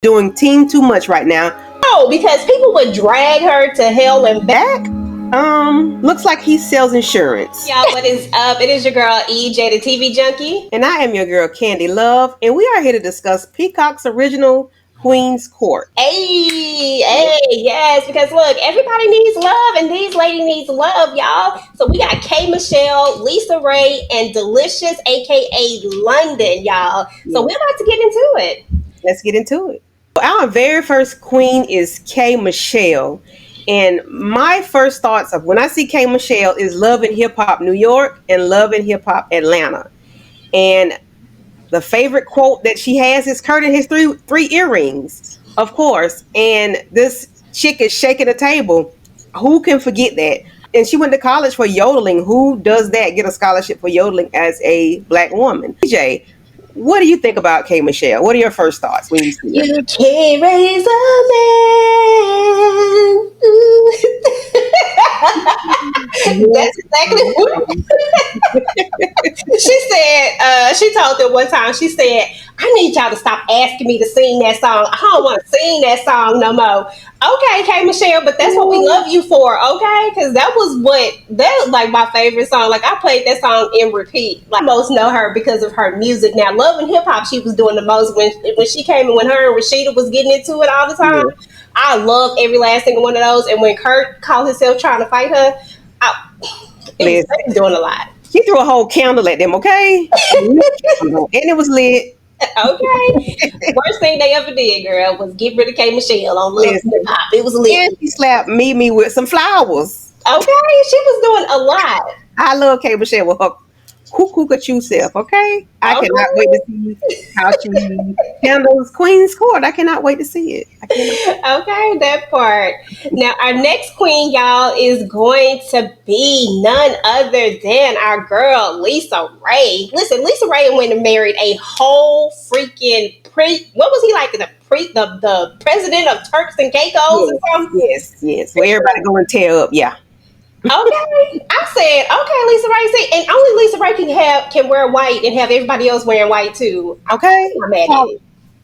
doing team too much right now. Oh, because people would drag her to hell and back. Looks like he sells insurance. Y'all, what is up? It is your girl EJ, the TV junkie. And I am your girl Candy Love, and we are here to discuss Peacock's original Queen's Court. Hey, yes, because look, everybody needs love, and these ladies needs love, y'all. So we got K Michelle, Lisa Ray, and Delicious, aka London, y'all. So we're about to get into it. Let's get into it. Our very first queen is K Michelle. And my first thoughts of when I see K Michelle is Love and Hip Hop New York and Love and Hip Hop Atlanta. And the favorite quote that she has is Curtin his three earrings, of course. And this chick is shaking the table. Who can forget that? And she went to college for yodeling. Who does that? Get a scholarship for yodeling as a black woman? DJ, what do you think about K Michelle? What are your first thoughts when you see her? You can't raise a man. That's exactly what she said. She told them one time, she said, I need y'all to stop asking me to sing that song. I don't want to sing that song no more. Okay, K Michelle, but that's what we love you for, okay? Because that was like my favorite song. Like I played that song in repeat. Like most know her because of her music. Now, Love and Hip Hop, she was doing the most when she came and when her and Rashida was getting into it all the time. Yeah. I love every last single one of those. And when Kurt called himself trying to fight her, it was doing a lot. She threw a whole candle at them, okay? And it was lit. Okay. Worst thing they ever did, girl, was get rid of K Michelle on Love and Hip Hop. It was lit. And she slapped me with some flowers. Okay, she was doing a lot. I love K Michelle with her cuckoo self, okay? I cannot wait to see how she handles Queen's Court. I cannot wait to see it. Okay, that part. Now, our next queen, y'all, is going to be none other than our girl, Lisa Ray. Listen, Lisa Ray went and married a whole freaking what was he like? The president of Turks and Caicos or something? Yes. Where everybody go and tear up, yeah. Okay, I said, okay, Lisa Ray, see, and only Lisa Ray can wear white and have everybody else wearing white too. Okay,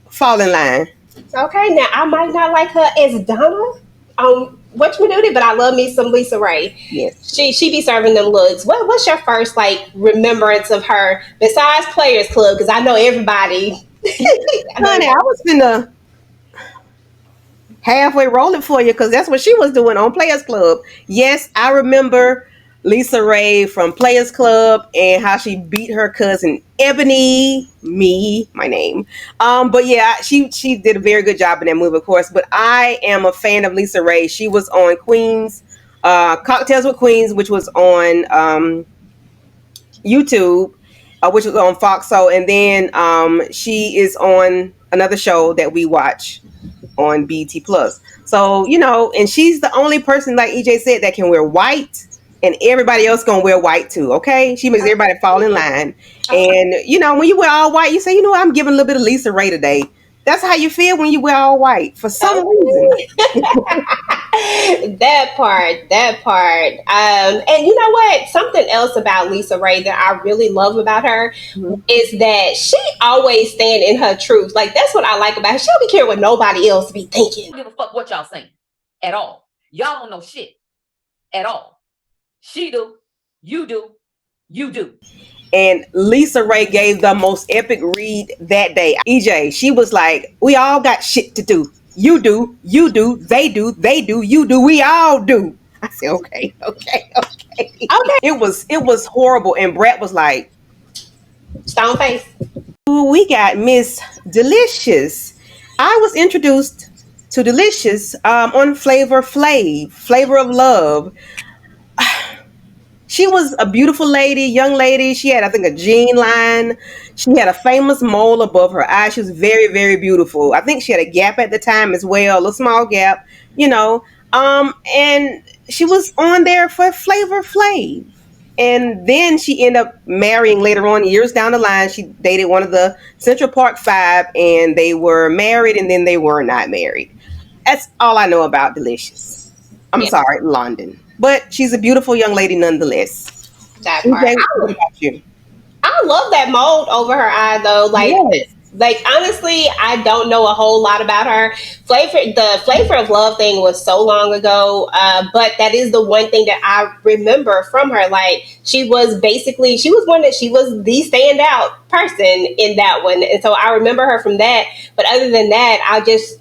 fall in line. Okay, now I might not like her as Donna whatchamacallit, but I love me some Lisa Ray. Yes, she be serving them looks. What's your first like remembrance of her besides Players Club? Because I know everybody. Honey, I was finna halfway roll it for you because that's what she was doing on Players Club. Yes, I remember Lisa Ray from Players Club and how she beat her cousin Ebony, my name. But yeah, she did a very good job in that movie, of course. But I am a fan of Lisa Ray. She was on Queens, Cocktails with Queens, which was on YouTube, which was on Fox. And then she is on another show that we watch on BT Plus. So, and she's the only person, like EJ said, that can wear white, and everybody else gonna wear white too, okay? She makes everybody fall in line. And, when you wear all white, you say, I'm giving a little bit of Lisa Ray today. That's how you feel when you wear all white, for some reason. That part. And you know what? Something else about Lisa Ray that I really love about her is that she always stand in her truth. Like, that's what I like about her. She don't be care what nobody else be thinking. I don't give a fuck what y'all saying at all. Y'all don't know shit at all. She do, you do, you do. And Lisa Ray gave the most epic read that day. EJ, she was like, we all got shit to do. You do, they do, you do, we all do. I said, okay. It was horrible. And Brett was like, stone face. We got Miss Delicious. I was introduced to Delicious on Flavor of Love. She was a beautiful young lady. She had, I think, a jean line. She had a famous mole above her eye. She was very, very beautiful. I think she had a gap at the time as well, a small gap, and she was on there for Flavor Flav. And then she ended up marrying later on, years down the line. She dated one of the Central Park Five, and they were married, and then they were not married. That's all I know about Delicious. I'm sorry, London. But she's a beautiful young lady nonetheless. That part. What about you? I love that mold over her eye, though. Like, Like honestly, I don't know a whole lot about her. The flavor of love thing was so long ago, but that is the one thing that I remember from her. Like she was one that she was the standout person in that one, and so I remember her from that. But other than that, I just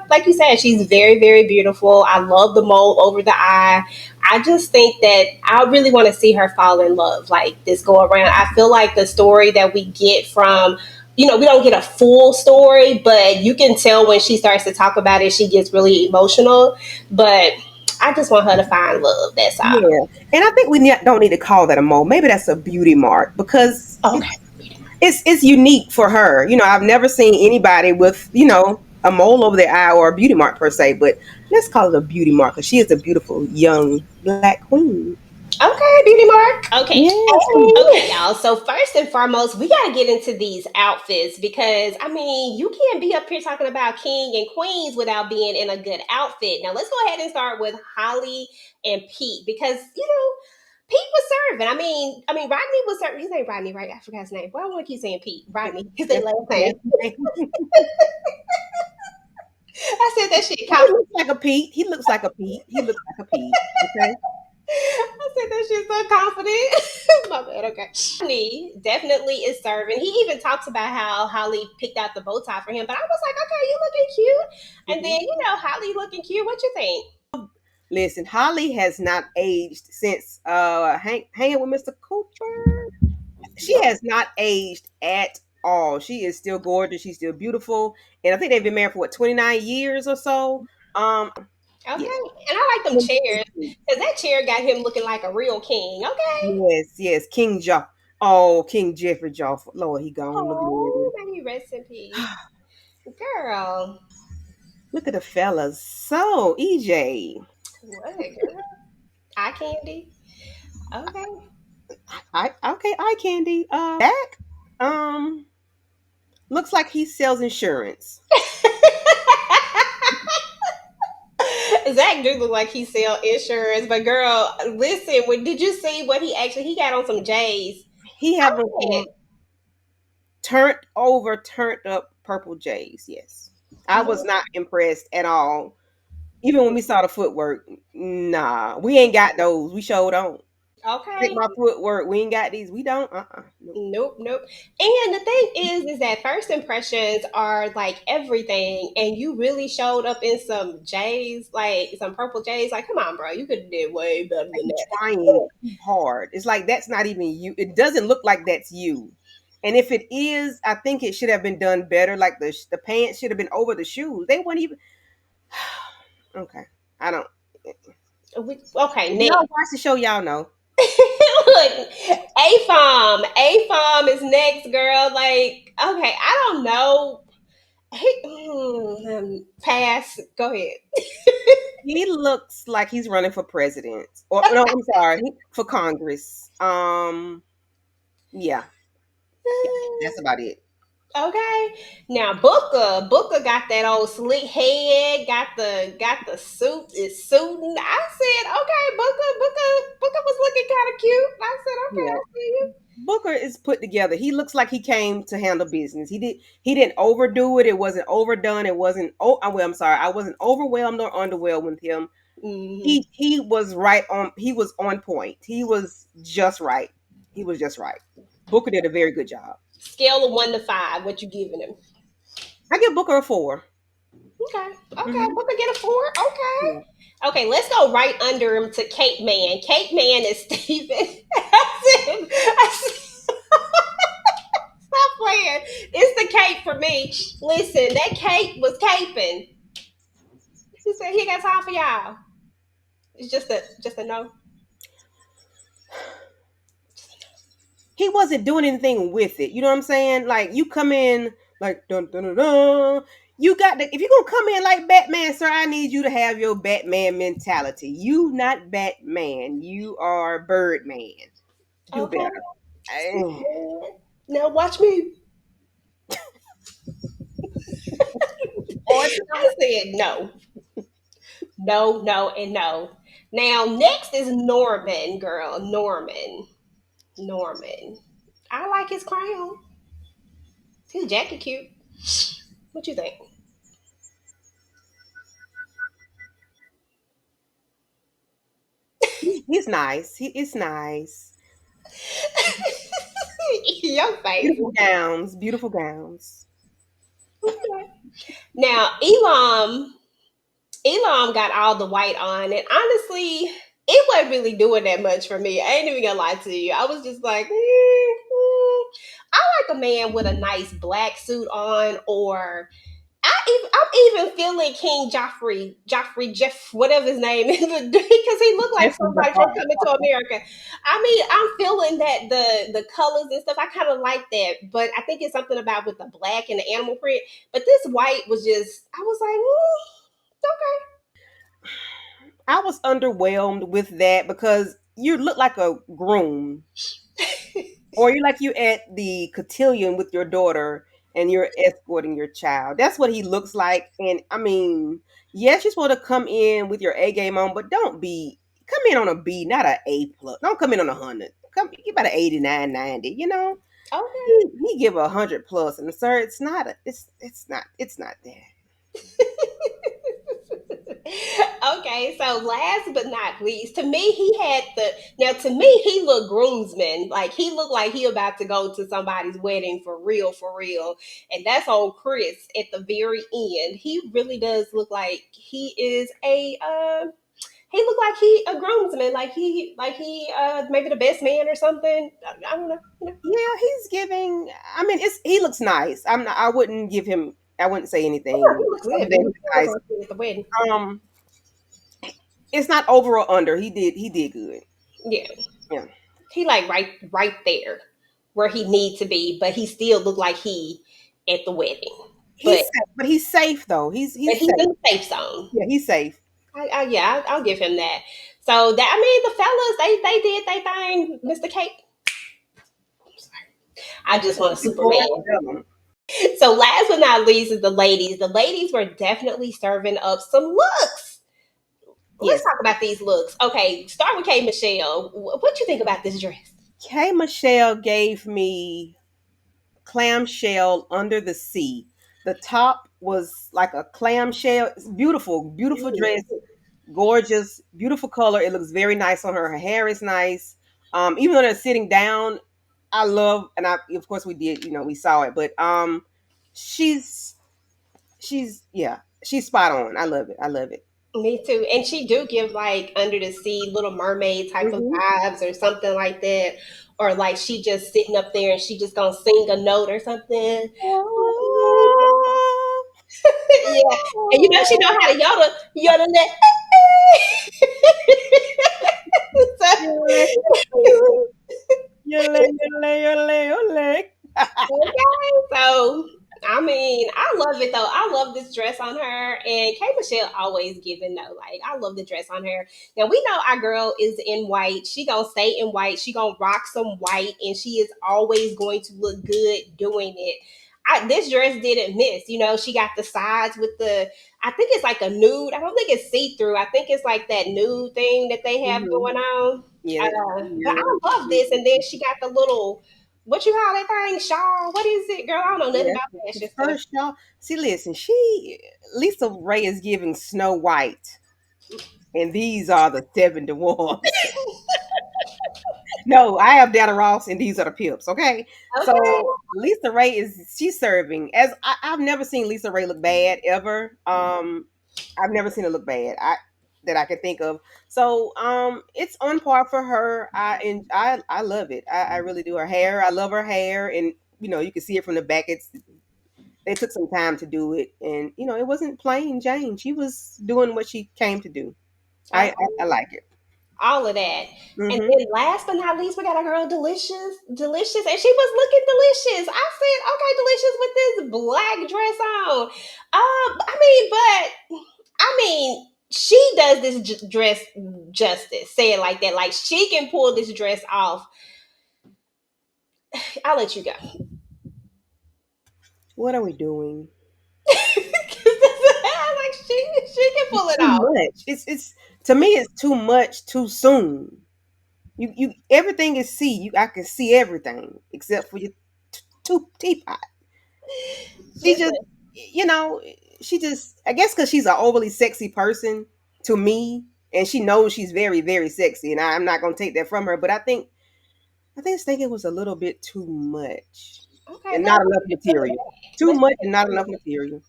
like you said, she's very very beautiful. I love the mole over the eye. I just think that I really want to see her fall in love like this go around. I feel like the story that we get from we don't get a full story, but you can tell when she starts to talk about it, she gets really emotional. But I just want her to find love. That's all. Yeah, and I think don't need to call that a mole. Maybe that's a beauty mark because Okay. it's unique for her. I've never seen anybody with a mole over their eye or a beauty mark per se, but let's call it a beauty mark because she is a beautiful young black queen. Okay, beauty mark. Okay. Yes, Okay, y'all. So first and foremost, we gotta get into these outfits because I mean, you can't be up here talking about king and queens without being in a good outfit. Now let's go ahead and start with Holly and Pete because Pete was serving. I mean, Rodney was serving. His name Rodney, right? I forgot his name. Why do I want to keep saying Pete? Rodney. His yes, last name. yes. I said that shit He confident. looks like a Pete. He looks like a Pete. He looks like a Pete. Okay. I said that shit so confident. My bad. Okay. Rodney definitely is serving. He even talks about how Holly picked out the bow tie for him. But I was like, okay, you looking cute. And Mhm. then Holly looking cute. What you think? Listen, Holly has not aged since hanging with Mr. Cooper. She Yep. has not aged at all. She is still gorgeous. She's still beautiful, and I think they've been married for what 29 years or so. Okay. Yeah, And I like them chairs because that chair got him looking like a real king. Okay. yes, yes. King Joff. Oh, King Jeffrey Joff. Lord, he gone. Look Oh, at may he rest in him. peace. Girl. Look at the fellas. So, EJ. What, girl? Eye candy? Okay. I okay. Eye candy. Back. Um, looks like he sells insurance. Zach do look like he sell insurance, but girl, listen, did you see what he got on some J's? He I have on said, some turned over, turned up purple J's. Yes, I was not impressed at all. Even when we saw the footwork, nah, we ain't got those. We showed on. Take okay. my footwork. We ain't got these. We don't. Nope. Nope, nope. And the thing is that first impressions are like everything, and you really showed up in some J's, like some purple J's. Like, come on, bro, you could have did way better Like than you that. trying too hard. It's like that's not even you. It doesn't look like that's you. And if it is, I think it should have been done better. Like the pants should have been over the shoes. They weren't even. Okay, I don't. Okay, If next. y'all watch the show, y'all know. Look, A-Farm is next, girl. Like, okay, I don't know. Pass. Go ahead. He looks like he's running for president, or no, I'm sorry, for Congress. Yeah, yeah, that's about it. Okay. Now Booker got that old slick head, got the suit, is suiting. I said, okay, Booker was looking kind of cute. I said, okay, Yeah, I see you. Booker is put together. He looks like he came to handle business. He didn't overdo it. It wasn't overdone. It wasn't. Oh, well, I'm sorry. I wasn't overwhelmed or underwhelmed with him. Hmm. He was right on. He was on point. He was just right. He was just right. Booker did a very good job. Scale of 1 to 5, what you giving him? I give Booker a 4. Okay, okay, Hmm. Booker get a 4. Okay. Yeah. Okay, let's go right under him to Cape Man. Cape Man is Steven. I said, stop playing. It's the cape for me. Listen, that cape was caping. He said he got time for y'all. It's just a no. He wasn't doing anything with it. You know what I'm saying? Like you come in like dun dun dun dun. You got to if you're gonna come in like Batman, sir, I need you to have your Batman mentality. You not Batman. You are Birdman. Do Okay. better. Eh. Now watch me. Or I said no, no, no, and no. Now next is Norman, girl. Norman. I like his crown. His jacket cute. What you think? He's nice. He is nice. Your face. Beautiful gowns. Beautiful gowns. Okay. Now, Elam got all the white on, and honestly, it wasn't really doing that much for me. I ain't even gonna lie to you. I was just like, I like a man with a nice black suit on, or I'm even feeling King Jeff, whatever his name is, because he looked like Jeffrey somebody from Zahar. Coming to America. I mean, I'm feeling that the colors and stuff. I kind of like that, but I think it's something about with the black and the animal print. But this white was just, I was like, I was underwhelmed with that because you look like a groom, okay. or you like you at the cotillion with your daughter and you're escorting your child. That's what he looks like. And I mean, yes, you're supposed to come in with your A game on, but don't be come in on a B, not an A plus. Don't come in on 100. Come give about an 89, 90. You know, he give 100 plus, and sir, it's not. It's not that. Okay, so last but not least, to me, he had the now to me he looked groomsman. Like he looked like he about to go to somebody's wedding for real. And that's on Chris at the very end. He really does look like he is a he looked like he a groomsman, like he maybe the best man or something. I don't know, you know. Yeah, he's giving. I mean, it's he looks nice. I'm not. I wouldn't give him. I wouldn't say Oh, he anything looks other good. than He he's looks nice. good at the wedding. Um, it's not over or under. He did good. Yeah. Yeah, He like right there where he need to be, but he still looked like he at the wedding. he's But safe, but he's safe though. He's he's safe. in the safe zone. Yeah, he's safe. Yeah, I'll give him that. So that I mean, the fellas they did they thing, Mr. Cake. I just want a Before Superman. them. So last but not least is the ladies. The ladies were definitely serving up some looks. Let's Yes, talk about these looks. Okay, start with Kay Michelle. What you think about this dress? Kay Michelle gave me clamshell under the sea. The top was like a clamshell. It's beautiful, beautiful dress, gorgeous, beautiful color. It looks very nice on her. Her hair is nice. Even though they're sitting down, I love, and I of course we did, we saw it, but she's yeah, she's spot on. I love it. I love it. Me too. And she do give like under the sea little mermaid type of Hmm. vibes or something like that. Or like she just sitting up there and she just gonna sing a note or something. Yeah. And you know she know how to yodel that. Yole, yole, yole, yole. Okay, so I mean, I love it though. I love this dress on her, and K Michelle always giving though. Like I love the dress on her. Now we know our girl is in white. She gonna stay in white. She gonna rock some white, and she is always going to look good doing it. This dress didn't miss. You know, she got the sides with the. I think it's like a nude. I don't think it's see through. I think it's like that nude thing that they have Hmm. going on. Yeah, But yeah, I love this, and then she got the little what you call that thing? Shawl? What is it, girl? I don't know nothing yeah. about The fashion stuff. first y'all. See, listen, Lisa Ray is giving Snow White, and these are the seven dwarfs. No, I have Dana Ross, and these are the Pips. Okay, Okay. so Lisa Ray she's serving as I've never seen Lisa Ray look bad ever. I've never seen her look bad. That I can think of. So it's on par for her. I love it. I really do. Her hair, I love her hair, and you can see it from the back. They took some time to do it, and it wasn't plain Jane. She was doing what she came to do. I Okay. I like it. All of that. And Hmm. then last but not least, we got a girl, Delicious. Delicious. And she was looking delicious. I said, okay, Delicious with this black dress on. I mean, she does this dress justice. Say it like that. Like she can pull this dress off. I'll let you go. What are we doing? Like she can It's pull it too off. much. It's to me. It's too much too soon. You everything is see. I can see everything except for your two teapot. She Just just, you know, she just, I guess because she's an overly sexy person to me, and she knows she's very, very sexy, and I'm not gonna take that from her. But I just think it was a little bit too much okay. and Let's not look enough at it from the material. back. Too Let's much look at and it not from enough the material.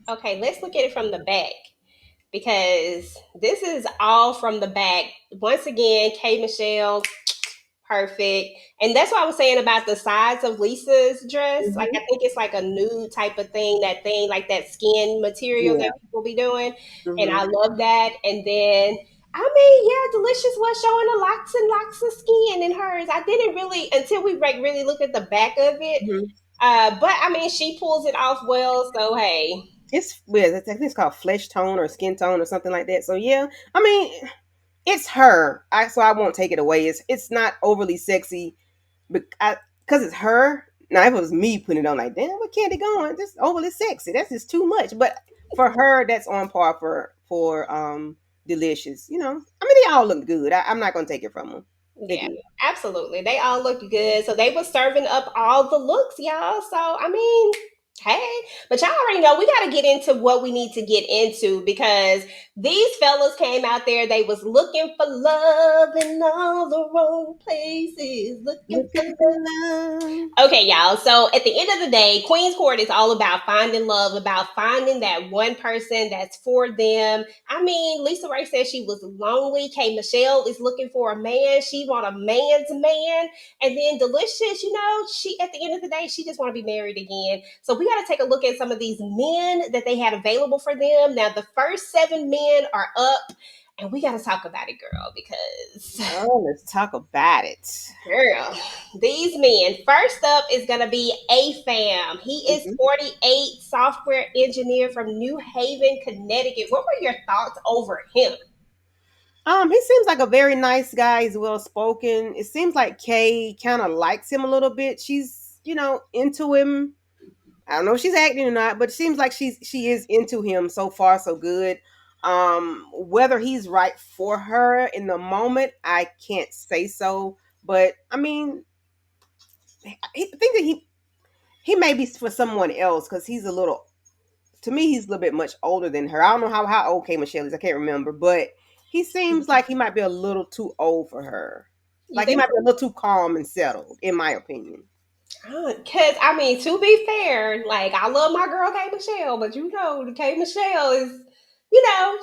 Okay, let's look at it from the back because this is all from the back. Once again, K Michelle, perfect. And that's what I was saying about the size of Lisa's dress. Like I Hmm. think it's like a nude type of thing, that thing like that skin material Yeah. that people be doing. And Hmm. I love that. And then I mean, yeah, Delicious was showing the lots and lots of skin in hers. I didn't really until we like really look at the back of it. Hmm. But I mean, she pulls it off well. So hey, It's weird. I think it's called flesh tone or skin tone or something like that. So yeah, I mean, it's her. I won't take it away. It's not overly sexy, but because it's her. Now, if it was me putting it on, like, damn, what Candy going? This overly sexy. That's just too much. But for her, that's on par for delicious. You know, I mean, they all look good. I'm not gonna take it from them. They yeah, did. absolutely. They all look good. So they were serving up all the looks, y'all. So I mean, hey, but y'all already know we got to get into what we need to get into because these fellas came out there. They was looking for love in all the wrong places. Looking for Looking for love. Okay, y'all. So at the end of the day, Queen's Court is all about finding love, about finding that one person that's for them. I mean, Lisa Ray said she was lonely. K Michelle is looking for a man. She want a man's man. And then Delicious, she at the end of the day, she just want to be married again. So we got to take a look at some of these men that they had available for them. Now, the first 7 men are up. And we got to talk about it, girl, because Oh, let's talk about it. girl, these men. First up is gonna be AFAM. He is Mhm. 48, software engineer from New Haven, Connecticut. What were your thoughts over him? He seems like a very nice guy. He's well spoken. It seems like Kay kind of likes him a little bit. She's, into him. I don't know if she's acting or not, but it seems like she is into him. So far, so good. Whether he's right for her in the moment, I can't say so. But I mean, I think that he may be for someone else because he's a little. To me, he's a little bit much older than her. I don't know how old K Michelle is. I can't remember, but he seems like he might be a little too old for her. You Like he think might be a little too calm and settled, in my opinion. Because I mean, to be fair, like I love my girl K Michelle, but the K Michelle is,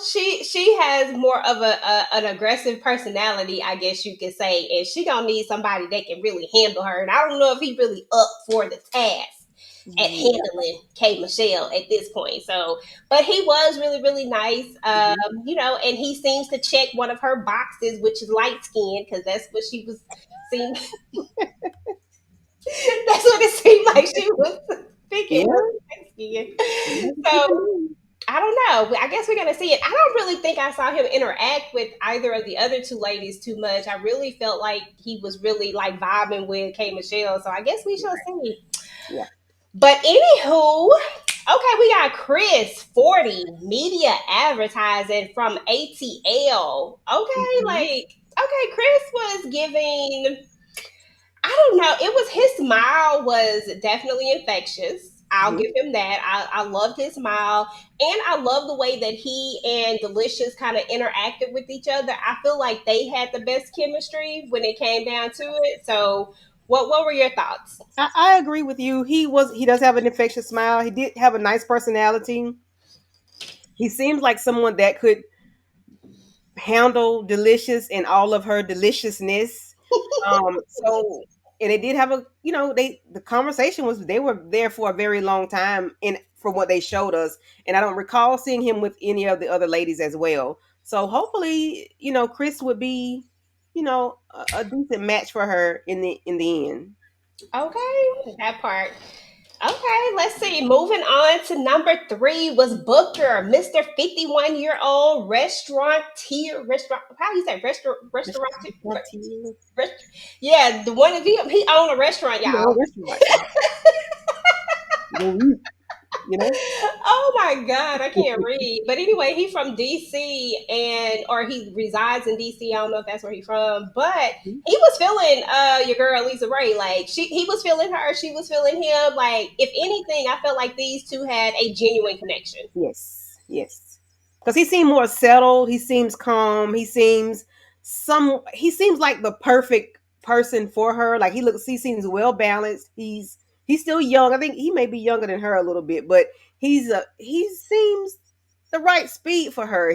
she has more of an aggressive personality, I guess you could say, and she gonna need somebody that can really handle her. And I don't know if he really up for the task at Yeah. handling K Michelle at this point. So, but he was really really nice, Mhm. and he seems to check one of her boxes, which is light skin, because that's what she was seeing. That's what it seemed like she was Yeah. thinking was Thanksgiving. Yeah, she can So do. I don't know. I guess we're gonna see it. I don't really think I saw him interact with either of the other two ladies too much. I really felt like he was really like vibing with K Michelle. So I guess we shall see. Yeah. But anywho, okay, we got Chris 40 media advertising from ATL. Okay, Mhm. Chris was giving, I don't know. It was his smile was definitely infectious. I'll Mhm. give him that. I loved his smile, and I love the way that he and Delicious kind of interacted with each other. I feel like they had the best chemistry when it came down to it. So, what were your thoughts? I agree with you. He does have an infectious smile. He did have a nice personality. He seems like someone that could handle Delicious and all of her deliciousness. So and they did have the conversation was they were there for a very long time in for what they showed us, and I don't recall seeing him with any of the other ladies as well. So hopefully, Chris would be, a decent match for her in the end. Okay, that part. Okay, let's see. Moving on to number 3 was Booker, Mr. 51-year-old restaurant. How do you say restaurant? Rest, yeah, the one he owned a restaurant, y'all. Restaurant. You know. Oh my God, I can't read. But anyway, he's from DC and or he resides in DC. I don't know if that's where he's from, but he was feeling your girl Lisa Ray. Like he was feeling her, she was feeling him. Like if anything, I felt like these two had a genuine connection. Yes, yes. Because he seemed more settled. He seems calm. He seems like the perfect person for her. Like he seems well balanced. He's still young. I think he may be younger than her a little bit, but he seems the right speed for her.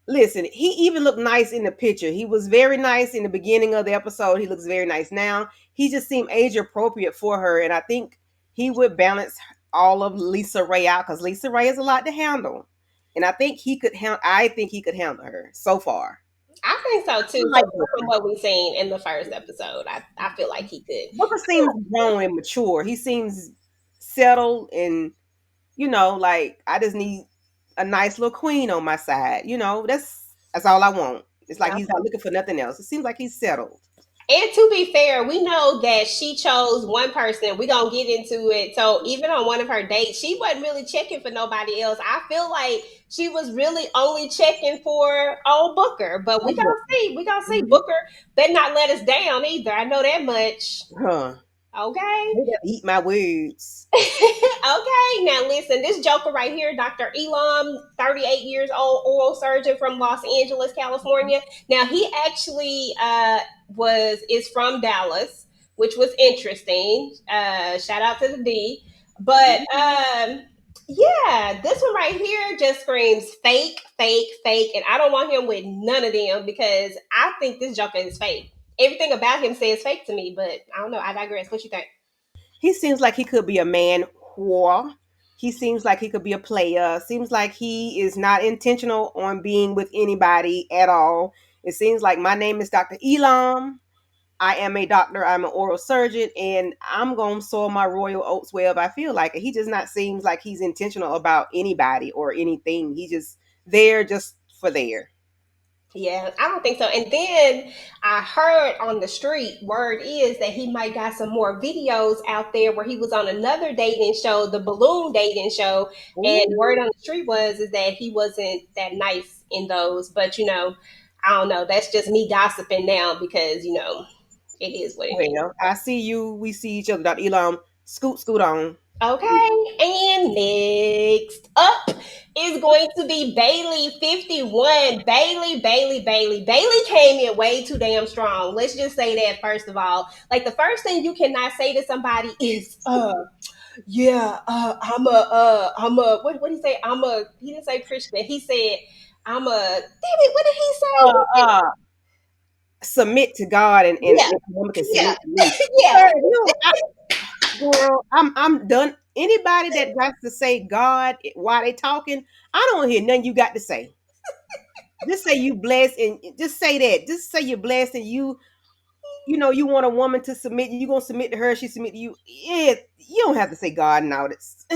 Listen, he even looked nice in the picture. He was very nice in the beginning of the episode. He looks very nice now. He just seemed age appropriate for her, and I think he would balance all of Lisa Ray out because Lisa Ray is a lot to handle, and I think he could handle. I think he could handle her so far. I think so too. Like From Booker. what we've seen in the first episode, I feel like he could. Booker seems grown and mature. He seems settled, and like I just need a nice little queen on my side. That's all I want. It's like he's not looking for nothing else. It seems like he's settled. And to be fair, we know that she chose one person. We're going to get into it. So even on one of her dates, she wasn't really checking for nobody else. I feel like she was really only checking for old Booker. But we going to see. We going to see. Mhm. Booker better not let us down either. I know that much. Huh. Okay. They gotta eat my words. Okay, now listen, this Joker right here, Dr. Elam, 38 years old, oral surgeon from Los Angeles, California. Now he actually is from Dallas, which was interesting. Shout out to the D. But yeah, this one right here just screams fake, fake, fake, and I don't want him with none of them because I think this Joker is fake. Everything about him says fake to me, but I don't know. I digress. What you think? He seems like he could be a man whore. He seems like he could be a player. Seems like he is not intentional on being with anybody at all. It seems like my name is Dr. Elam. I am a doctor. I'm an oral surgeon, and I'm gonna sow my royal oats wherever I feel like it. He just not seems like he's intentional about anybody or anything. He just there just for there. Yeah, I don't think so. And then I heard on the street, word is that he might got some more videos out there where he was on another dating show, the balloon dating show. And word Ooh. on the street is that he wasn't that nice in those. But I don't know. That's just me gossiping now because it is what it is. Well, I see you. We see each other, Dr. Elam. Scoot, scoot on. Okay, and next up is going to be Bailey 51. Bailey came in way too damn strong. Let's just say that first of all. Like the first thing you cannot say to somebody is yeah, what did he say? He didn't say Christian. He said I'm a damn it, what did he Uh, say? uh, Submit to God and Yeah, the woman can yeah, submit to me. yeah. Sir, girl, I'm done. Anybody that got to say God while they talking, I don't hear nothing you got to say. Just say you blessed and just say that. Just say you're blessed and you want a woman to submit. You gonna submit to her. She submit to you. Yeah, you don't have to say God and all this.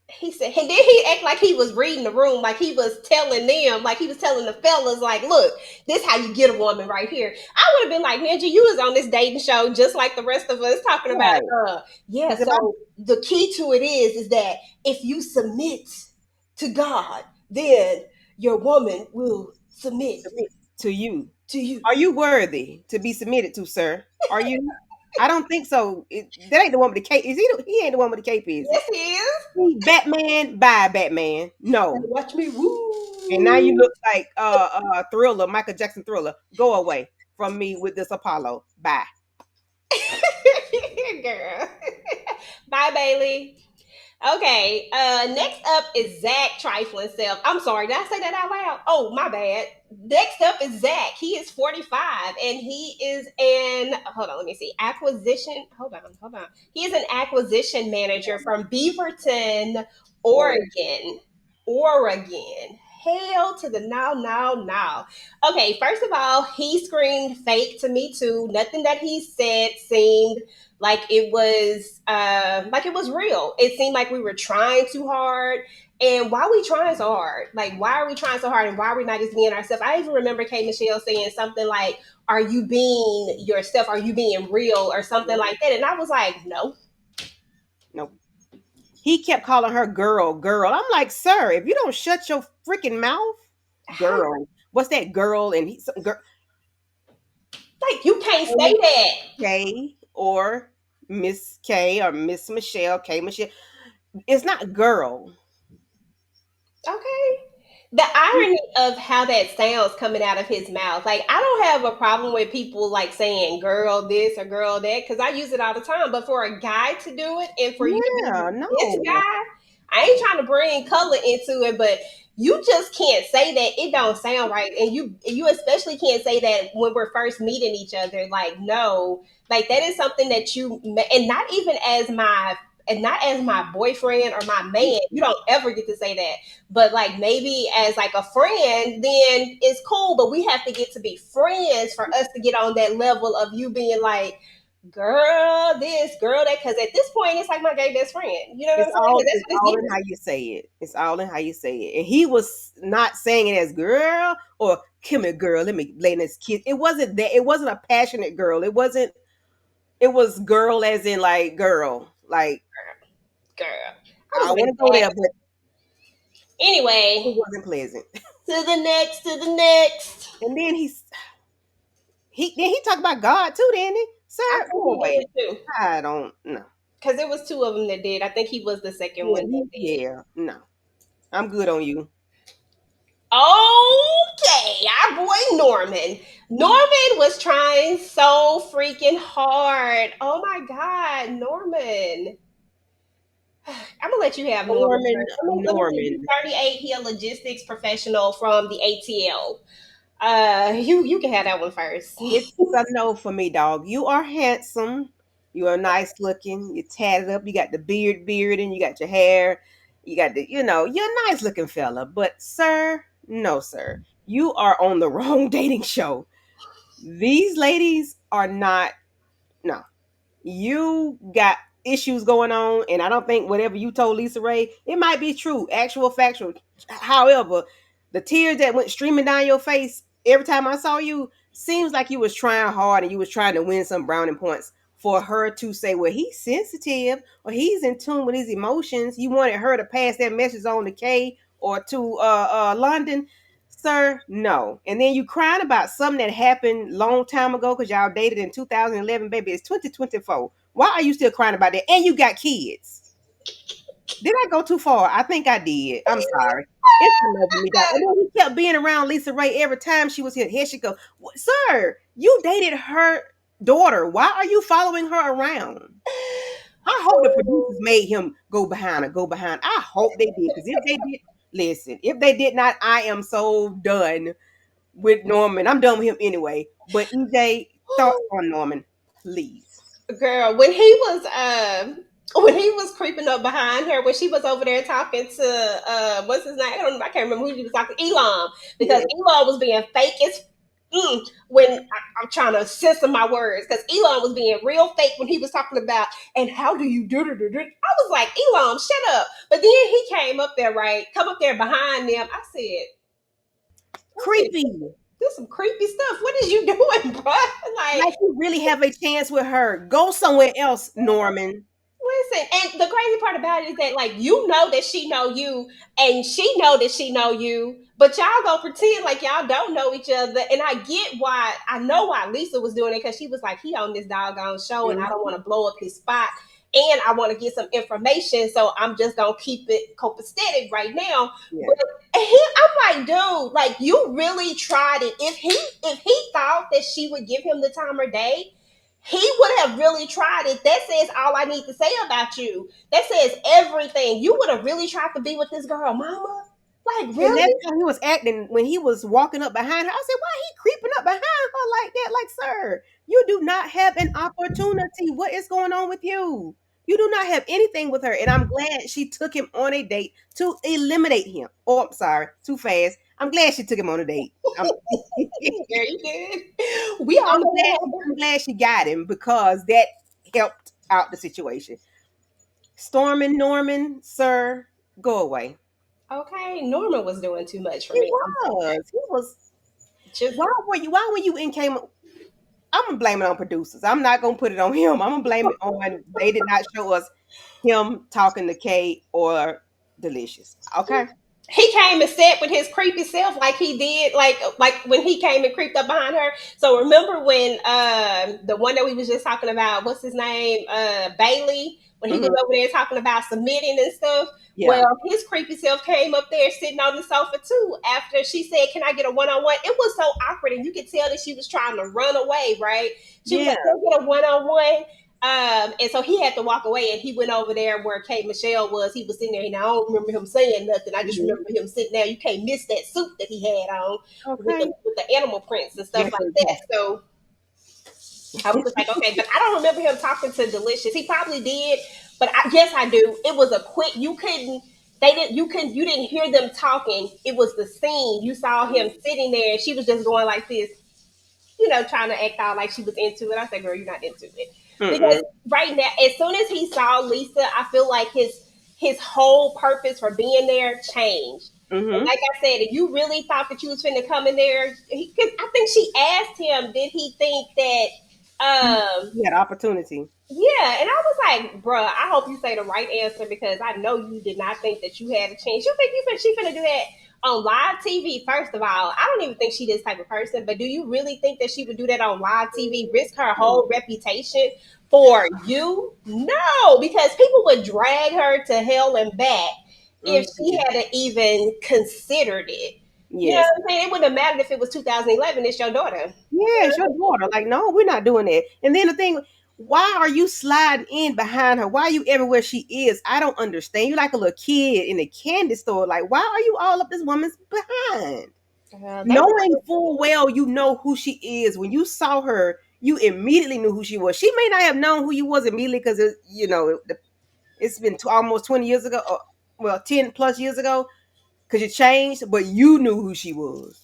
He said, and then he act like he was reading the room, like he was telling them, like he was telling the fellas, like, look, this how you get a woman right here. I would have been like, Ninja, you was on this dating show just like the rest of us talking about, Right. yeah. Because if I So the key to it is that if you submit to God, then your woman will submit submit to you, to you. are you worthy to be submitted to, sir? Are you? I don't think so. That ain't the one with the cape. Is he? He ain't the one with the cape, is he? Yes, he is. He Batman. Bye, Batman. And No. watch me And now you woo. look like Thriller, Michael Jackson Thriller. Go away from me with this Apollo. Bye. Girl. Bye, Bailey. Okay, next up is Zach trifling self. I'm sorry, did I say that out loud? Oh, my bad. Next up is Zach. He is 45 and he is hold on, let me see, acquisition. Hold on. He is an acquisition manager from Beaverton, Or Oregon. Oregon. Hell to the now. Okay, first of all, he screamed fake to me too. Nothing that he said seemed like it was real. It seemed like we were trying too hard. And why are we trying so hard? Like, why are we trying so hard and why are we not just being ourselves? I even remember Kay Michelle saying something like, are you being yourself? Are you being real or something like that? And I was like, no. nope. He kept calling her girl, girl. I'm like, sir, if you don't shut your freaking mouth, How, girl. What's that girl? And he some girl like, you can't say that. K or Miss K or Miss Michelle, K Michelle. It's not girl. Okay. The irony of how that sounds coming out of his mouth. Like, I don't have a problem with people like saying girl this or girl that, because I use it all the time. But for a guy to do it and for you to be Yeah, this no. guy, I ain't trying to bring color into it, but you just can't say that. It don't sound right. And you especially can't say that when we're first meeting each other. Like, no. Like, that is something that and not even as my boyfriend or my man, you don't ever get to say that. But like, maybe as like a friend, then it's cool, but we have to get to be friends for us to get on that level of you being like, girl this, girl that, because at this point it's like my gay best friend, you know what I'm saying? 'Cause that's It's what it's all in getting. how you say it. It's all in how you say it. And he was not saying it as girl or come here, girl. Let me lay in this kiss. It wasn't that. It wasn't a passionate girl. It wasn't. It was girl as in like girl. Like Girl, I I was want really to go mad. there, but Anyway, it wasn't pleasant. to the next. And then he talked about God too, didn't he? I Sir, think go he away. did too, I don't know. because there was two of them that did. I think he was the second Yeah, one that did. yeah, no. I'm good on you. Okay, our boy Norman. Norman was trying so freaking hard. Oh my God, Norman. I'm gonna let you have Norman Norman, first. Let me see. He's Norman. 38. He a logistics professional from the ATL. You can have that one first. It's a no for me, dog. You are handsome. You are nice looking. You're tatted up. You got the beard, and you got your hair. You got you're a nice looking fella. But, sir, no, sir. You are on the wrong dating show. These ladies are not, no. You got issues going on, and I don't think whatever you told Lisa Ray, it might be true, actual, factual. However, the tears that went streaming down your face every time I saw you seems like you was trying hard and you was trying to win some brownie points for her to say, well, he's sensitive or he's in tune with his emotions. You wanted her to pass that message on to Kay or to London. Sir, no. And then you crying about something that happened long time ago because y'all dated in 2011, baby. It's 2024. Why are you still crying about that? And you got kids. Did I go too far? I think I did. I'm sorry. It's a no for me, dog. And then he kept being around Lisa Ray every time she was here. Here she go. Sir, you dated her daughter. Why are you following her around? I hope the producers made him go behind her, go behind. I hope they did. Because if they did, listen, if they did not, I am so done with Norman. I'm done with him anyway. But EJ, thoughts on Norman, please. Girl, when he was creeping up behind her, when she was over there talking to what's his name? I can't remember who she was talking to, Elon, because Yeah. Elon was being fake as when I'm trying to censor my words, because Elon was being real fake when he was talking about, and how do you do it? I was like, Elon, shut up. But then he came up there, right? Come up there behind them. I said, Creepy. this some creepy stuff. What is you doing, bro? Like, Like you really have a chance with her. Go somewhere else, Norman. listen, and the crazy part about it is that, like, you know that she know you, and she know that she know you, but y'all go pretend like y'all don't know each other. And I get why. I know why Lisa was doing it, because she was like, he on this doggone show, and I don't Mhm. want to blow up his spot, and I want to get some information, so I'm just gonna keep it copacetic right now. Yeah. But I'm like, dude, like, you really tried it. If he thought that she would give him the time of day, he would have really tried it. That says all I need to say about you. That says everything. You would have really tried to be with this girl, mama. Like, And that's really? how he was acting when he was walking up behind her. I said, why he creeping up behind her like that? Like, sir, you do not have an opportunity. What is going on with you? You do not have anything with her. And I'm glad she took him on a date to eliminate him. Oh, I'm sorry, too fast. I'm glad she took him on a date. I'm, Very good. We all I'm know glad what happened. I'm glad she got him because that helped out the situation. Storming Norman, sir, go away. Okay, Norman was doing too much for He me. I'm sorry. was. He was. Just Why were you? Why when you in came? I'm gonna blame it on producers. I'm not gonna put it on him. I'm gonna blame it on they did not show us him talking to Kate or Delicious. Okay. He came and sat with his creepy self like he did, like when he came and creeped up behind her. So remember when the one that we was just talking about, what's his name, Bailey, when he was Hmm. over there talking about submitting and stuff. Yeah. Well, his creepy self came up there sitting on the sofa too. After she said, "Can I get a one-on-one?" It was so awkward, and you could tell that she was trying to run away. Right? She was Yeah. like, "Can I get a one-on-one?" And so he had to walk away, and he went over there where Kate Michelle was. He was sitting there, and I don't remember him saying nothing. I just Hmm. remember him sitting there. You can't miss that suit that he had on with Okay. the animal prints and stuff Yes, like that. exactly. So I was just like, okay, but I don't remember him talking to Delicious. He probably did, but yes, I do. It was a quick. You couldn't. They didn't. You couldn't. You didn't hear them talking. It was the scene. You saw him sitting there, and she was just going like this, trying to act out like she was into it. I said, girl, you're not into it. Because Mm-mm. right now, as soon as he saw Lisa, I feel like his whole purpose for being there changed. And Hmm. like I said, if you really thought that you was finna come in there, because I think she asked him, did he think that He had opportunity. yeah, and I was like, bruh, I hope you say the right answer because I know you did not think that you had a chance. You think she finna do that on live TV? First of all, I don't even think she this type of person. But do you really think that she would do that on live TV? Risk her whole reputation for you? No, because people would drag her to hell and back if she Hmm. hadn't even considered it. You know Yes. what I'm saying? It wouldn't have mattered if it was 2011. It's your daughter. Yeah, it's your daughter. Like, no, we're not doing that. And then the thing, why are you sliding in behind her? Why are you everywhere she is? I don't understand. You're like a little kid in a candy store. Like, why are you all up this woman's behind? They Knowing full well you know who she is. When you saw her, you immediately knew who she was. She may not have known who you was immediately because it's been almost 20 years ago, or, well, 10 plus years ago, because you changed, but you knew who she was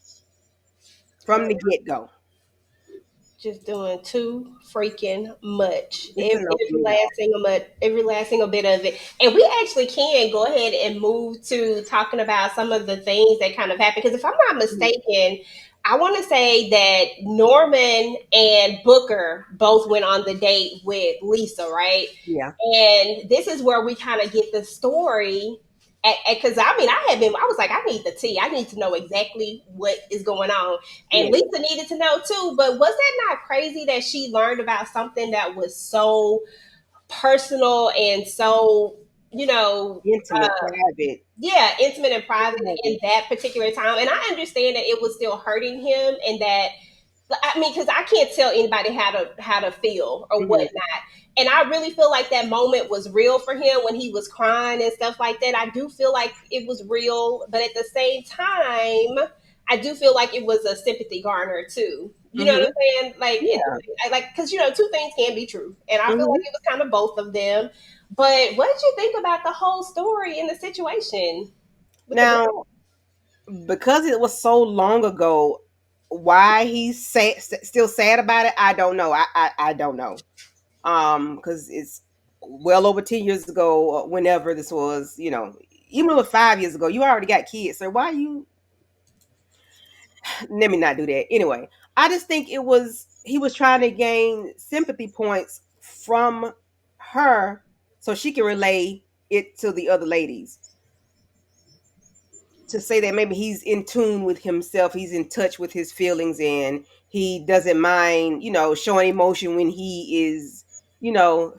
were from the get go. just doing too freaking much. It's a no for Every me, last y'all. single every last single bit of it. And we actually can go ahead and move to talking about some of the things that kind of happened. Because if I'm not mistaken, I want to say that Norman and Booker both went on the date with Lisa, right? Yeah, And this is where we kind of get the story. Because I mean, I was like, I need the tea. I need to know exactly what is going on. And yeah, Lisa needed to know too. But was that not crazy that she learned about something that was so personal and so, you know, intimate, private. yeah, intimate and private Yeah. in that particular time? And I understand that it was still hurting him and that I mean, because I can't tell anybody how to feel or Mhm. whatnot. And I really feel like that moment was real for him when he was crying and stuff like that. I do feel like it was real, but at the same time, I do feel like it was a sympathy garner too. You know what Mhm. I'm saying? Yeah. Like because two things can be true, and I feel like Mhm. it was kind of both of them. But what did you think about the whole story and the situation with the? Now, because it was so long ago, why he's still sad about it, I don't know. I don't know. Because it's well over 10 years ago, or whenever this was. Even if it was 5 years ago, you already got kids. So why you? Let me not do that. Anyway, I just think he was trying to gain sympathy points from her so she can relay it to the other ladies, to say that maybe he's in tune with himself, he's in touch with his feelings, and he doesn't mind, showing emotion when he is,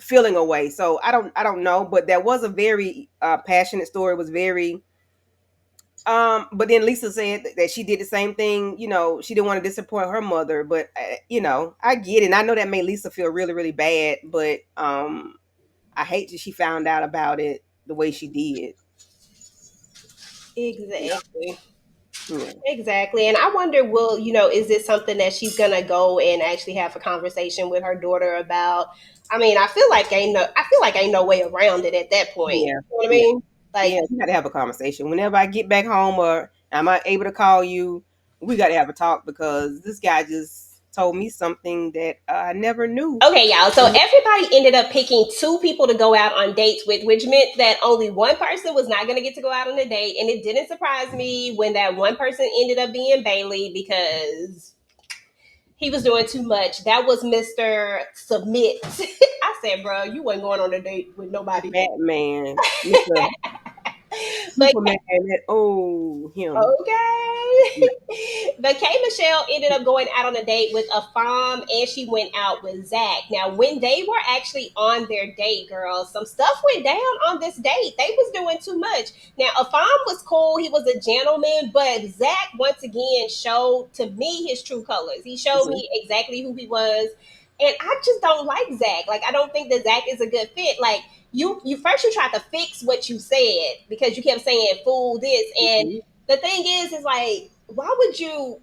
feeling away. So I don't know, but that was a very passionate story. It was very but then Lisa said that she did the same thing. She didn't want to disappoint her mother, but I get it. And I know that made Lisa feel really, really bad, but I hate that she found out about it the way she did. Exactly. Yeah. Exactly. And I wonder, is this something that she's gonna go and actually have a conversation with her daughter about? I mean, I feel like ain't no way around it at that point. You Yeah. know what I Yeah. mean? Like, Yeah, we got to have a conversation. Whenever I get back home or am I able to call you, we got to have a talk because this guy just told me something that I never knew. okay, y'all. So everybody ended up picking two people to go out on dates with, which meant that only one person was not gonna get to go out on a date. And it didn't surprise me when that one person ended up being Bailey because He was doing too much. That was Mr. Submit. I said, bro, you wasn't going on a date with nobody. Batman, Mr. But Superman, oh, him. okay. Yeah. But K Michelle ended up going out on a date with Afam and she went out with Zach. Now, when they were actually on their date, girls, some stuff went down on this date. They was doing too much. Now, Afam was cool. He was a gentleman, but Zach, once again, showed to me his true colors. He showed Mhm. me exactly who he was. And I just don't like Zach. Like, I don't think that Zach is a good fit. Like, you first you tried to fix what you said because you kept saying fool this and Mhm. the thing is like why would you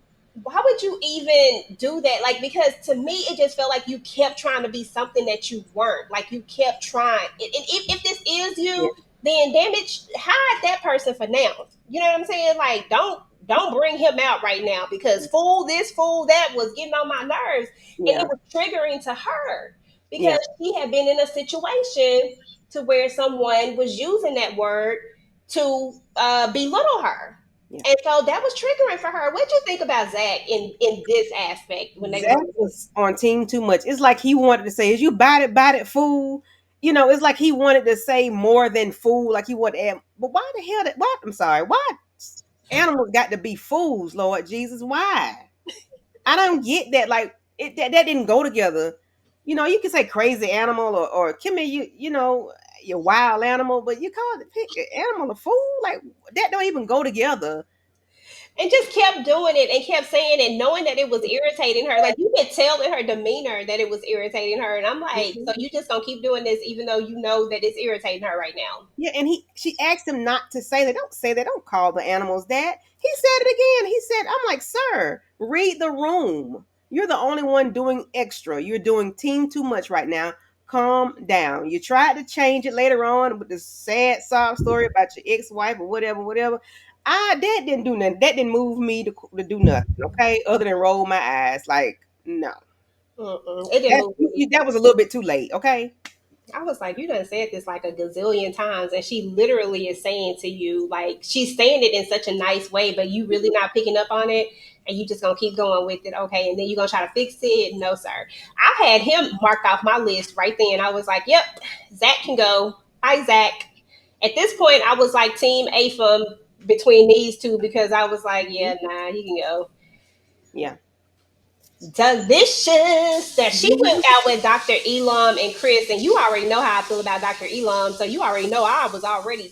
even do that, like, because to me it just felt like you kept trying to be something that you weren't, like you kept trying and if this is Yeah. you, then damn it, hide that person for now, you know what I'm saying, like don't bring him out right now because fool this fool that was getting on my nerves and it Yeah. was triggering to her because Yeah. she had been in a situation to where someone was using that word to belittle her. Yeah. And so that was triggering for her. What do you think about Zach in this aspect when they were Zach was on team too much. It's like he wanted to say, "Is you bought it, fool?" You know, it's like he wanted to say more than fool. Like he wanted to add, but why the hell? What? I'm sorry. Why animals got to be fools, Lord Jesus? Why? I don't get that. Like that didn't go together. You know, you can say crazy animal or Kimmy, you know, your wild animal, but you call the animal a fool? Like that don't even go together. and just kept doing it and kept saying it, knowing that it was irritating her. Like you could tell in her demeanor that it was irritating her. And I'm like, Mhm. so you just gonna keep doing this even though you know that it's irritating her right now. Yeah, and she asked him not to say that. Don't say that. Don't call the animals that. He said it again. He said, I'm like, sir, read the room. You're the only one doing extra. You're doing team too much right now. Calm down. You tried to change it later on with this sad sob story about your ex-wife or whatever, whatever. That didn't do nothing. That didn't move me to do nothing, okay? Other than roll my eyes. Like, no. Mm-mm. It didn't move me. That was a little bit too late, okay? I was like, you done said this like a gazillion times, and she literally is saying to you, like, she's saying it in such a nice way, but you really not picking up on it, and you just gonna keep going with it, okay? And then you gonna try to fix it? No, sir. I had him marked off my list right then. I was like, yep, Zach can go. Hi, Zach. At this point, I was like Team AFM between these two because I was like, yeah, nah, he can go. Yeah. Delicious. That she went Mhm. out with Dr. Elam and Chris, and you already know how I feel about Dr. Elam, so you already know I was already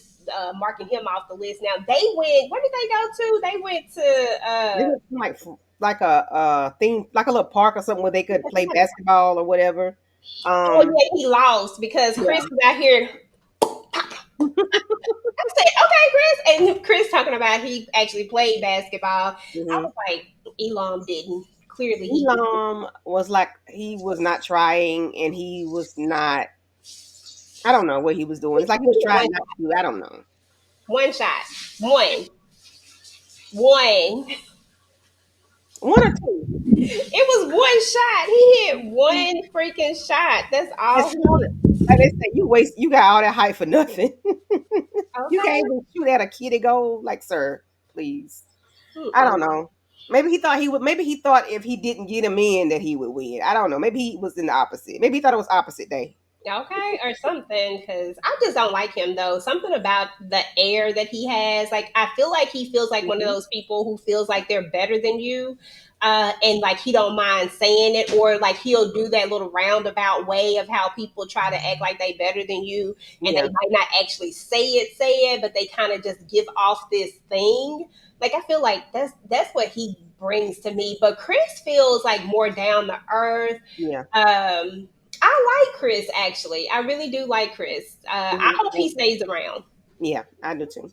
marking him off the list. Now they went. Where did they go to? They went to. They went to like a theme, like a little park or something where they could play basketball or whatever. Oh Um, yeah, he lost because Chris yeah. was out here. I said, okay, Chris, and Chris talking about he actually played basketball. I Hmm. was like, Elam didn't. Clearly, he did. Elam was like he was not trying, and he was not. I don't know what he was doing. It's like he was trying not to. I don't know. One shot, one. One or two. It was one shot. He hit one freaking shot. That's It's all kind of like they say, you got all that height for nothing. You can't okay. even shoot at a kitty goal. Like, sir, please. I Mm-mm. don't know. Maybe he thought he would. Maybe he thought if he didn't get him in that he would win. I don't know. Maybe he was in the opposite. Maybe he thought it was opposite day. Okay, or something, because I just don't like him though. Something about the air that he has. Like, I feel like he feels like one of Mhm. those people who feels like they're better than you. And like he don't mind saying it, or like he'll do that little roundabout way of how people try to act like they better than you, and they Yeah, might not actually say it, but they kind of just give off this thing. Like I feel like that's what he brings to me. But Chris feels like more down to earth. yeah, I like Chris actually. I really do like Chris. I hope he mhm. stays around. Yeah. I do too.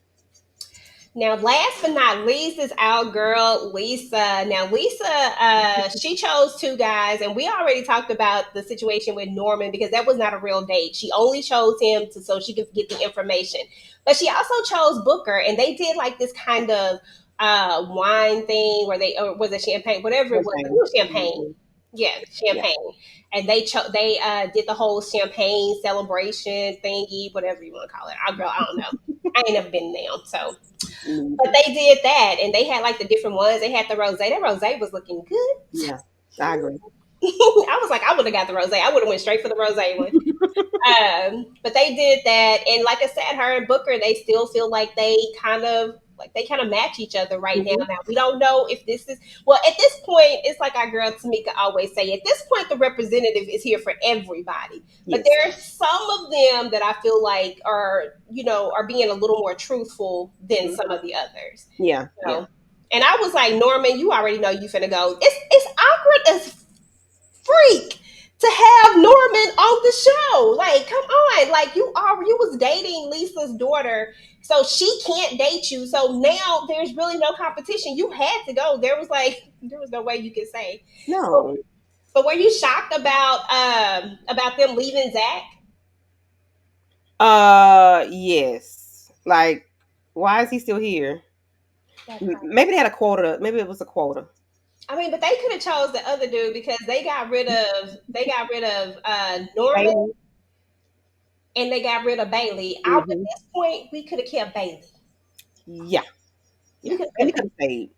Now, last but not least is our girl Lisa. Now, Lisa, she chose two guys, and we already talked about the situation with Norman because that was not a real date. She only chose him so she could get the information, but she also chose Booker, and they did like this kind of wine thing where they or was it champagne, whatever it was. I think it Champagne. was champagne. Mhm. Yeah, Yeah. champagne, and they did the whole champagne celebration thingy, whatever you want to call it. I girl, I don't know. I ain't never been there, so but Mhm. they did that, and they had like the different ones. They had the rose. That rose was looking good. Yeah. I agree. I was like, I would have got the rose. I would have went straight for the rose one. But they did that, and like I said, her and Booker, they still feel like they kind of match each other right now. Mhm. Now we don't know if this is well at this point. It's like our girl Tamika always say. At this point, the representative is here for everybody, but Yes. there are some of them that I feel like are being a little more truthful than Mhm. some of the others. Yeah. Yeah. So, and I was like, Norman, you already know you finna go. It's awkward as freak to have Norman on the show. Like, come on. Like you was dating Lisa's daughter, so she can't date you. So now there's really no competition. You had to go. There was no way you could say. No. But were you shocked about them leaving Zach? Yes. Like, why is he still here? That part. Maybe they had a quota. Maybe it was a quota. I mean, but they could have chose the other dude because they got rid of Norman Bailey. and they got rid of Bailey. Out at Hmm. this point, we could have kept Bailey. Yeah. We Yeah. could have Bailey kept could have stayed.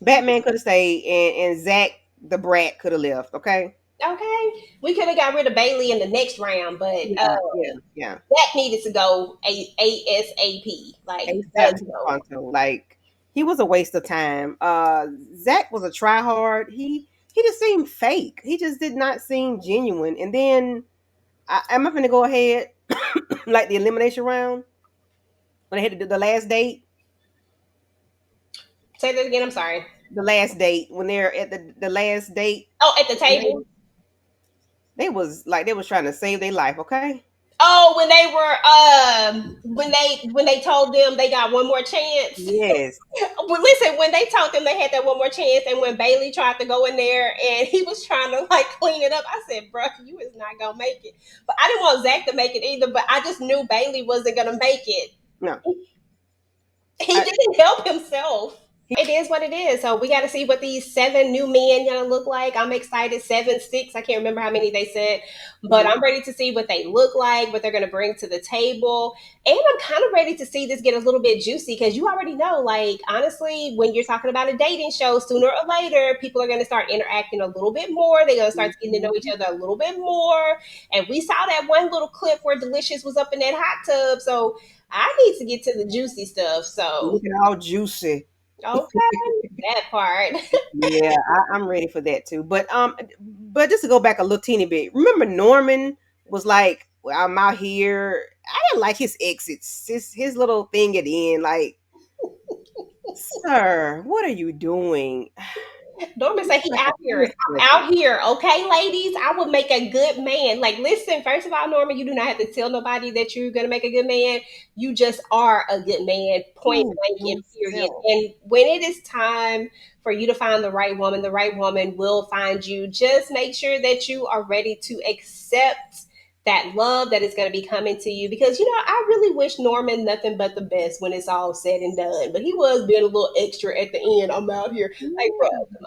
Batman could have stayed, and Zach the brat could have left. Okay. Okay, we could have got rid of Bailey in the next round, but Yeah. Yeah. Yeah. that needed to go ASAP. Like, ASAP let's to the go. pronto. Like, he was a waste of time. Zach was a tryhard. He just seemed fake. He just did not seem genuine. And then am I gonna go ahead like the elimination round when they had to do the last date? Say that again. I'm sorry. The last date when they're at the last date, Oh, at the table. they was trying to save their life. Okay. Oh, when they told them they got one more chance. Yes. Well, listen, when they told them they had that one more chance, and when Bailey tried to go in there and he was trying to like clean it up, I said, "Bro, you is not gonna make it." But I didn't want Zach to make it either. But I just knew Bailey wasn't gonna make it. No. He I, didn't help himself. It is what it is. So we got to see what these seven new men gonna look like. I'm excited. Seven, six. I can't remember how many they said, but Mhm. I'm ready to see what they look like, what they're gonna bring to the table, and I'm kind of ready to see this get a little bit juicy because you already know, like honestly, when you're talking about a dating show, sooner or later, people are gonna start interacting a little bit more. They're gonna start getting to know each other a little bit more. And we saw that one little clip where Delicious was up in that hot tub, so I need to get to the juicy stuff. So Looking all juicy. okay, that part. Yeah, I'm ready for that too. But just to go back a little teeny bit, remember Norman was like, well, "I'm out here." I didn't like his exits, his little thing at the end. Like, sir, what are you doing? Norman say he Like a out here. serious I'm question. out here, okay, ladies. I would make a good man. Like, listen, first of all, Norman, you do not have to tell nobody that you're gonna make a good man. You just are a good man, point Prove blank and period. himself. And when it is time for you to find the right woman will find you. Just make sure that you are ready to accept that love that is going to be coming to you because I really wish Norman nothing but the best when it's all said and done, but he was being a little extra at the end. I'm out here like, bro, Yeah, come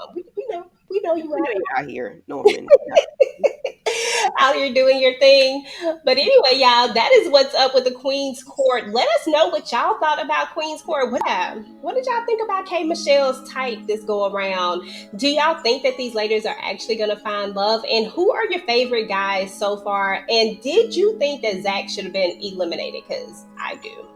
on, we know you we know out you're out here, Norman. Yeah. out here doing your thing. But anyway, y'all, that is what's up with the Queen's Court. Let us know what y'all thought about Queen's Court. What did y'all think about K Michelle's type this go around? Do y'all think that these ladies are actually going to find love? And who are your favorite guys so far? And did you think that Zach should have been eliminated? Because I do.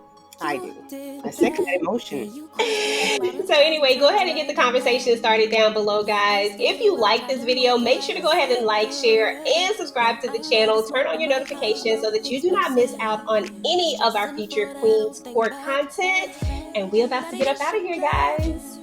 I do. I second that emotion. So anyway, go ahead and get the conversation started down below, guys. If you like this video, make sure to go ahead and like, share, and subscribe to the channel. Turn on your notifications so that you do not miss out on any of our future Queen's Court content. And we're about to get up out of here, guys.